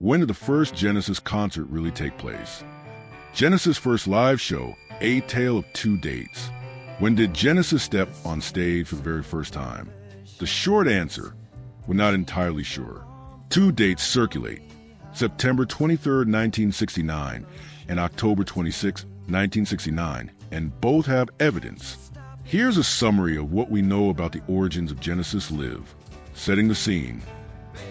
When did the first Genesis concert really take place? Genesis' first live show, A Tale of Two Dates. When did Genesis step on stage for the very first time? The short answer, we're not entirely sure. Two dates circulate, September 23, 1969 and October 26, 1969, and both have evidence. Here's a summary of what we know about the origins of Genesis Live. Setting the scene.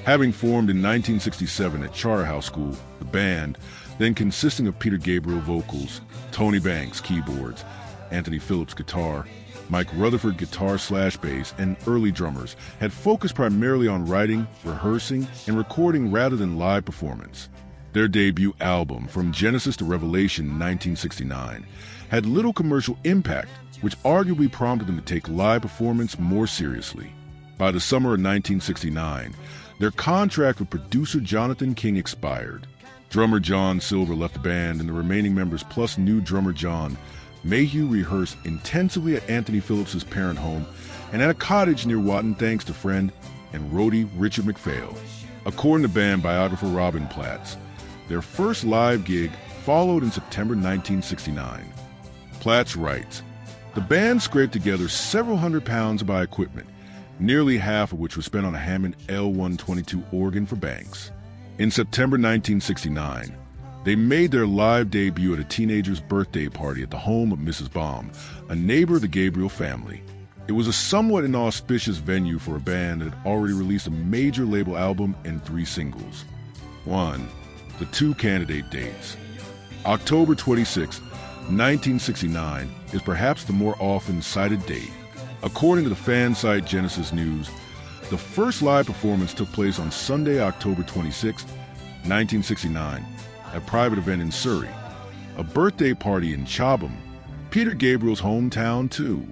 Having formed in 1967 at Charterhouse School, the band, then consisting of Peter Gabriel vocals, Tony Banks keyboards, Anthony Phillips guitar, Mike Rutherford guitar/bass, and early drummers, had focused primarily on writing, rehearsing, and recording rather than live performance. Their debut album, From Genesis to Revelation in 1969, had little commercial impact, which arguably prompted them to take live performance more seriously. By the summer of 1969, their contract with producer Jonathan King expired. Drummer John Silver left the band, and the remaining members plus new drummer John Mayhew rehearsed intensively at Anthony Phillips' parent home and at a cottage near Watton thanks to friend and roadie Richard McPhail. According to band biographer Robin Platts, their first live gig followed in September 1969. Platts writes, "The band scraped together several hundred pounds to buy equipment, nearly half of which was spent on a Hammond L122 organ for Banks. In September 1969, they made their live debut at a teenager's birthday party at the home of Mrs. Baum, a neighbor of the Gabriel family. It was a somewhat inauspicious venue for a band that had already released a major label album and 3 singles. 1. The 2 candidate dates. October 26, 1969 is perhaps the more often cited date. According to the fan site Genesis News, the first live performance took place on Sunday, October 26, 1969, at a private event in Surrey, a birthday party in Chobham, Peter Gabriel's hometown too.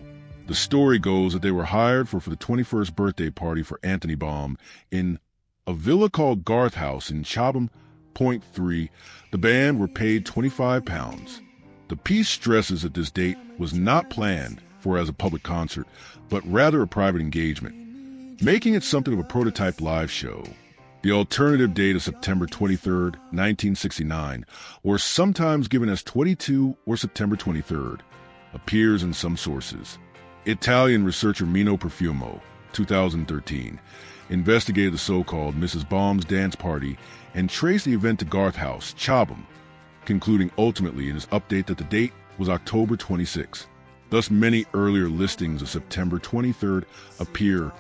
The story goes that they were hired for the 21st birthday party for Anthony Baum in a villa called Garth House in Chobham. Point 3, the band were paid £25. The piece stresses that this date was not planned for as a public concert, but rather a private engagement, making it something of a prototype live show. The alternative date of September 23, 1969, or sometimes given as 22 or September 23rd, appears in some sources. Italian researcher Mino Perfumo, 2013, investigated the so-called Mrs. Baum's dance party and traced the event to Garth House, Chobham, concluding ultimately in his update that the date was October 26. Thus, many earlier listings of September 23rd appear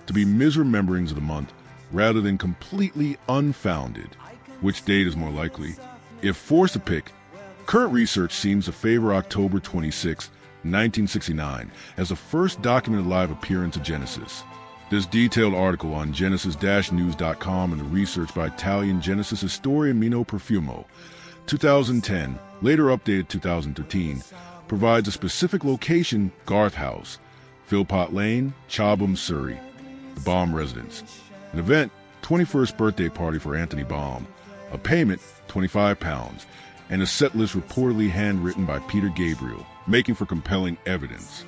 to be misrememberings of the month rather than completely unfounded. Which date is more likely? If forced to pick, current research seems to favor October 26, 1969, as the first documented live appearance of Genesis. This detailed article on genesis-news.com and the research by Italian Genesis historian Mino Perfumo, 2010, later updated 2013, provides a specific location, Garth House, Philpott Lane, Chobham, Surrey, the Baum residence. An event, 21st birthday party for Anthony Baum, a payment, £25, and a set list reportedly handwritten by Peter Gabriel, making for compelling evidence.